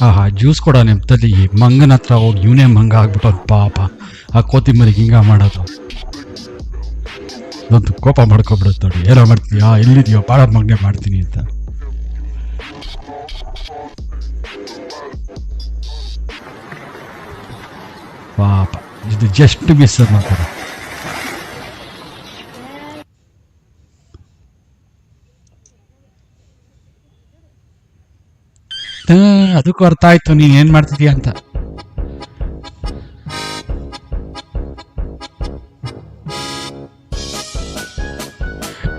ಆಹಾ ಜ್ಯೂಸ್ ಕೊಡೋ ನೆಪದಲ್ಲಿ ಮಂಗನ ಹತ್ರ ಹೋಗಿ ಇವನೇ ಮಂಗ ಆಗ್ಬಿಟ್ಟು ಪಾಪ ಆ ಕೋತಿ ಮರಿಗೆ ಹಿಂಗ ಮಾಡೋದು. ಅದೊಂದು ಕೋಪ ಮಾಡ್ಕೊಬಿಡುತ್ತೆ ನೋಡಿ, ಏನೋ ಮಾಡ್ತೀಯಾ ಎಲ್ಲಿದೆಯೋ ಭಾಳ ಮಗನೆ ಮಾಡ್ತೀನಿ ಅಂತ. ಪಾಪ ಇದು ಜಸ್ಟ್ ಮಿಸ್ ಅನ್ನೋತರ. ಅದಕ್ಕೂ ಅರ್ಥ ಆಯ್ತು ನೀನ್ ಏನ್ ಮಾಡ್ತಿದೀಯ ಅಂತ.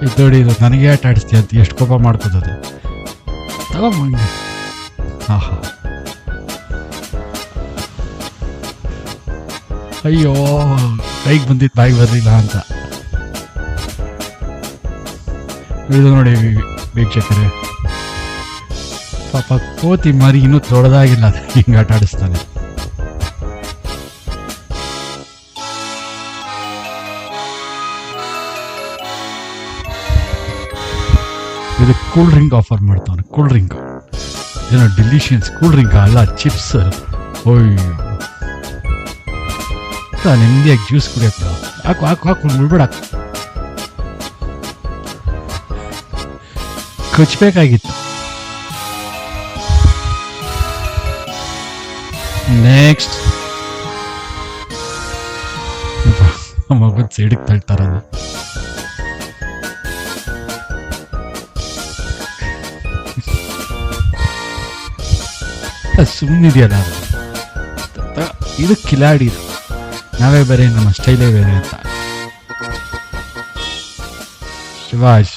ಇದು ನೋಡಿ, ಇದು ನನಗೆ ಆಟ ಆಡಿಸ್ತೀಯ ಅಂತ ಎಷ್ಟು ಕೋಪ ಮಾಡ್ಕೋದದು. ತಗೊಂಬಂಗೆ ಆಹಾ ಅಯ್ಯೋ ಕೈಗೆ ಬಂದಿದ್ದು ಬಾಯಿಗೆ ಬರಲಿಲ್ಲ ಅಂತ. ಇದು ನೋಡಿ ವೀಕ್ಷಕರೇ, ಪಾಪ ಕೋತಿ ಮರಿ ಇನ್ನೂ ದೊಡ್ಡದಾಗಿಲ್ಲ, ಹಿಂಗೆ ಆಟ ಆಡಿಸ್ತಾನೆ. ಇದು ಕೂಲ್ ಡ್ರಿಂಕ್ ಆಫರ್ ಮಾಡ್ತಾನೆ. ಕೂಲ್ ಡ್ರಿಂಕ್ ಏನೋ ಡಿಲಿಷಿಯಸ್ ಕೂಲ್ ಡ್ರಿಂಕ್ ಅಲ್ಲ, ಚಿಪ್ಸ್. ಅಯ್ಯೋ ನೆಮ್ಮದಿಯಾಗಿ ಜ್ಯೂಸ್ ಕುಡಿಯತ್ತ. ಹಾಕು ಹಾಕು ಹಾಕು ಬಿಡ್ಬೇಡ, ಕಚ್ಬೇಕಾಗಿತ್ತು. ನೆಕ್ಸ್ಟ್ ಮಗದ ಸೈಡಿಗೆ ತಳ್ತಾರದು. ಸುಮ್ಮನಿದೆಯಲ್ಲ ಇದು ಕಿಲಾಡಿ, ನಾವೇ ಬೇರೆ ನಮ್ಮ ಸ್ಟೈಲೇ ಬೇರೆ ಅಂತ. ಶಿವಾಜ್